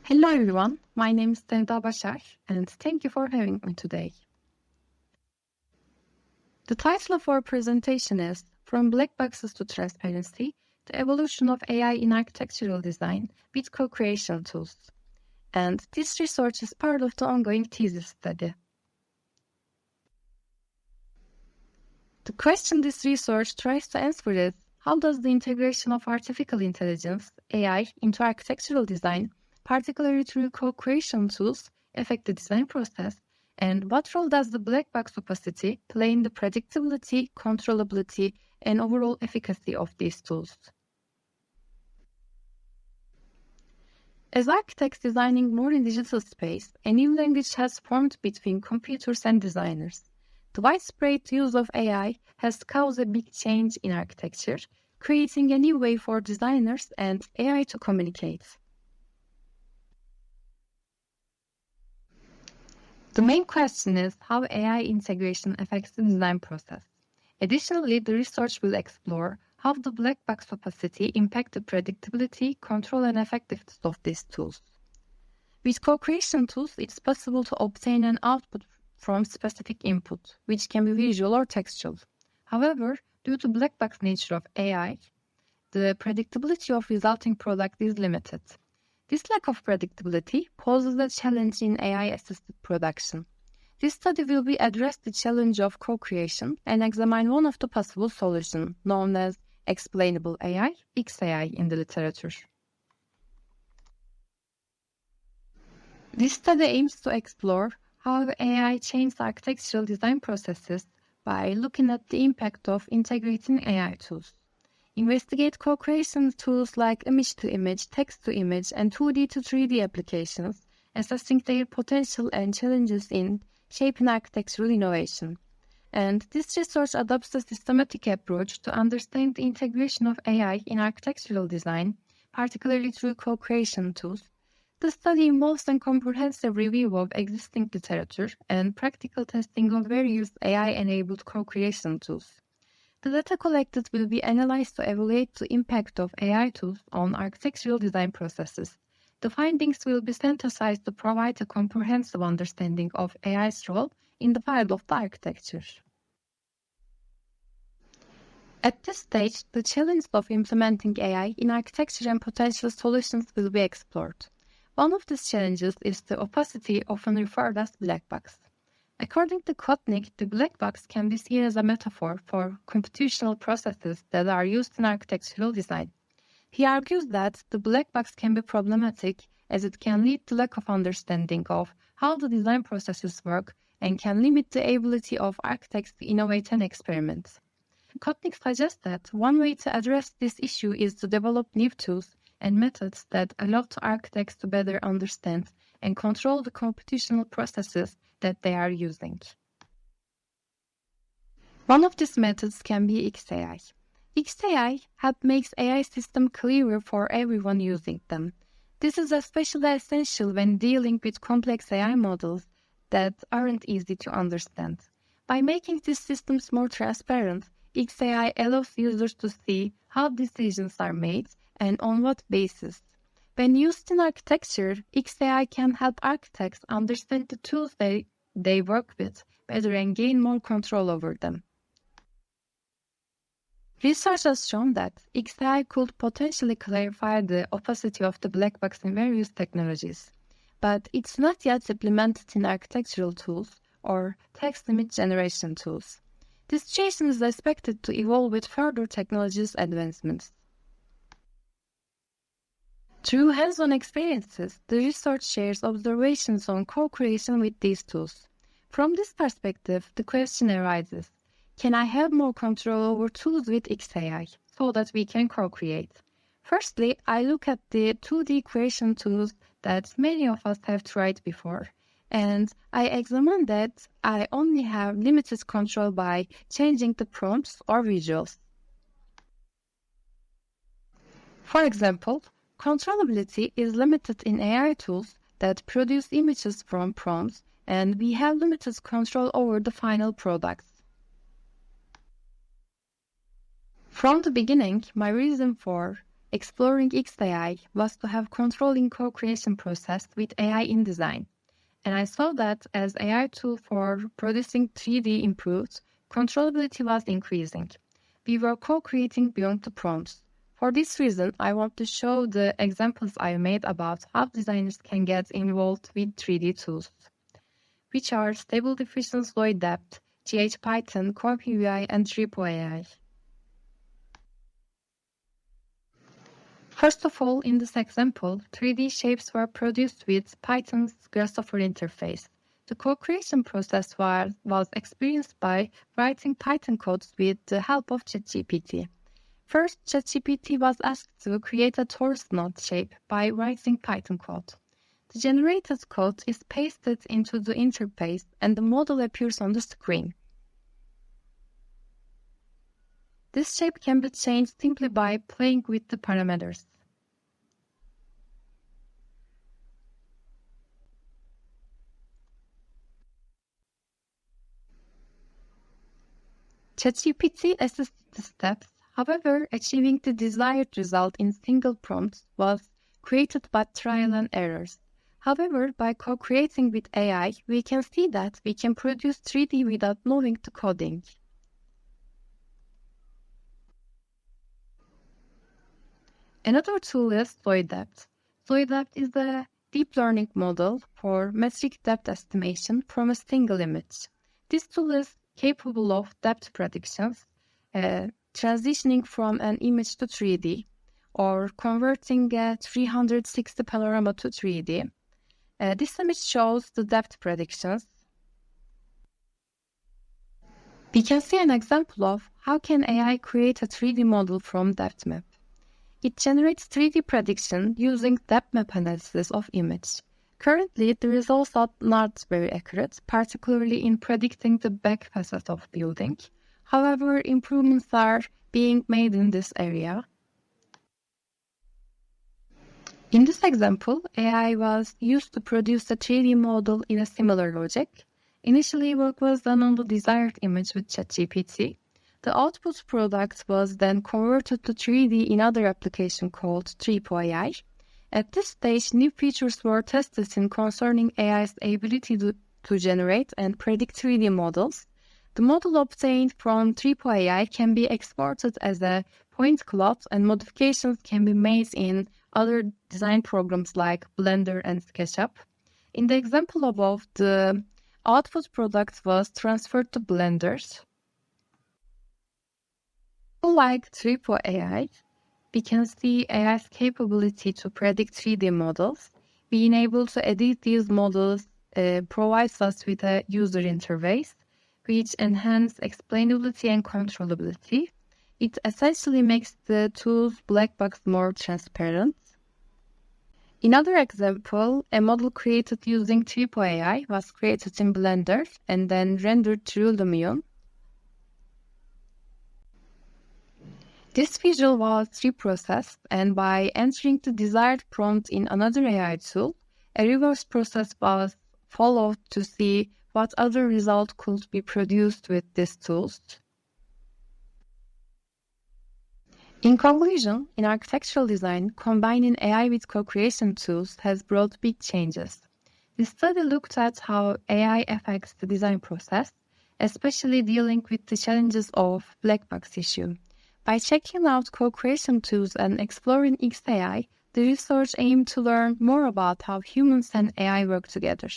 Hello everyone, my name is Sevda Başar and thank you for having me today. The title of our presentation is From Black Boxes to Transparency, the Evolution of AI in Architectural Design with Co-Creation Tools. And this research is part of the ongoing thesis study. The question this research tries to answer is, how does the integration of artificial intelligence, AI, into architectural design, particularly through co-creation tools, affect the design process, and what role does the black box opacity play in the predictability, controllability, and overall efficacy of these tools? As architects designing more in digital space, a new language has formed between computers and designers. The widespread use of AI has caused a big change in architecture, creating a new way for designers and AI to communicate. The main question is how AI integration affects the design process. Additionally, the research will explore how the black box opacity impacts the predictability, control, and effectiveness of these tools. With co-creation tools, it's possible to obtain an output from specific input, which can be visual or textual. However, due to black box nature of AI, the predictability of resulting product is limited. This lack of predictability poses a challenge in AI-assisted production. This study will address the challenge of co-creation and examine one of the possible solutions, known as explainable AI, XAI in the literature. This study aims to explore how AI changes architectural design processes by looking at the impact of integrating AI tools. Investigate co-creation tools like image-to-image, text-to-image, and 2D to 3D applications, assessing their potential and challenges in shaping architectural innovation. And this research adopts a systematic approach to understand the integration of AI in architectural design, particularly through co-creation tools. The study involves a comprehensive review of existing literature and practical testing of various AI-enabled co-creation tools. The data collected will be analyzed to evaluate the impact of AI tools on architectural design processes. The findings will be synthesized to provide a comprehensive understanding of AI's role in the field of the architecture. At this stage, the challenge of implementing AI in architecture and potential solutions will be explored. One of these challenges is the opacity, often referred as black box. According to Kotnik, the black box can be seen as a metaphor for computational processes that are used in architectural design. He argues that the black box can be problematic as it can lead to lack of understanding of how the design processes work and can limit the ability of architects to innovate and experiment. Kotnik suggests that one way to address this issue is to develop new tools and methods that allow to architects to better understand and control the computational processes that they are using. One of these methods can be XAI. XAI makes AI system clearer for everyone using them. This is especially essential when dealing with complex AI models that aren't easy to understand. By making these systems more transparent, XAI allows users to see how decisions are made and on what basis. When used in architecture, XAI can help architects understand the tools they work with better and gain more control over them. Research has shown that XAI could potentially clarify the opacity of the black box in various technologies, but it's not yet implemented in architectural tools or text image generation tools. This situation is expected to evolve with further technologies advancements. Through hands-on experiences, the research shares observations on co-creation with these tools. From this perspective, the question arises, can I have more control over tools with XAI so that we can co-create? Firstly, I look at the 2D creation tools that many of us have tried before, and I examine that I only have limited control by changing the prompts or visuals. For example, controllability is limited in AI tools that produce images from prompts, and we have limited control over the final products. From the beginning, my reason for exploring XAI was to have control in co-creation process with AI in design. And I saw that as AI tool for producing 3D improved, controllability was increasing. We were co-creating beyond the prompts. For this reason, I want to show the examples I made about how designers can get involved with 3D tools, which are Stable Diffusion Slow Depth, GH-Python, CompUI, and TripoAI. First of all, in this example, 3D shapes were produced with Python's Grasshopper interface. The co-creation process was experienced by writing Python codes with the help of ChatGPT. First, ChatGPT was asked to create a torus node shape by writing Python code. The generated code is pasted into the interface and the model appears on the screen. This shape can be changed simply by playing with the parameters. ChatGPT assisted the steps. However, achieving the desired result in single prompts was created by trial and errors. However, by co-creating with AI, we can see that we can produce 3D without knowing the coding. Another tool is Slow Depth. Slow Depth is a deep learning model for metric depth estimation from a single image. This tool is capable of depth predictions, transitioning from an image to 3D, or converting a 360 panorama to 3D. This image shows the depth predictions. We can see an example of how can AI create a 3D model from depth map. It generates 3D prediction using depth map analysis of image. Currently, the results are not very accurate, particularly in predicting the back facade of building. However, improvements are being made in this area. In this example, AI was used to produce a 3D model in a similar logic. Initially, work was done on the desired image with ChatGPT. The output product was then converted to 3D in other application called TripoAI. At this stage, new features were tested in concerning AI's ability to generate and predict 3D models. The model obtained from TripoAI can be exported as a point cloud, and modifications can be made in other design programs like Blender and SketchUp. In the example above, the output product was transferred to Blender. Like TripoAI, we can see AI's capability to predict 3D models. Being able to edit these models provides us with a user interface, which enhances explainability and controllability. It essentially makes the tool's black box more transparent. In another example, a model created using TripoAI was created in Blender and then rendered through Lumion. This visual was reprocessed, and by entering the desired prompt in another AI tool, a reverse process was followed to see what other result could be produced with these tools. In conclusion, in architectural design, combining AI with co-creation tools has brought big changes. The study looked at how AI affects the design process, especially dealing with the challenges of black box issue. By checking out co-creation tools and exploring XAI, the research aimed to learn more about how humans and AI work together.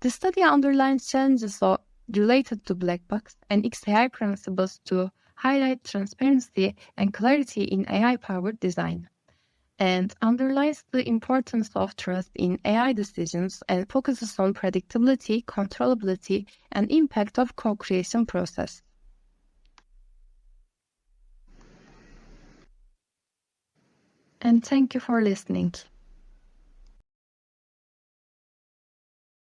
The study underlines challenges related to black box and XAI principles to highlight transparency and clarity in AI-powered design, and underlines the importance of trust in AI decisions and focuses on predictability, controllability, and impact of co-creation process. And thank you for listening.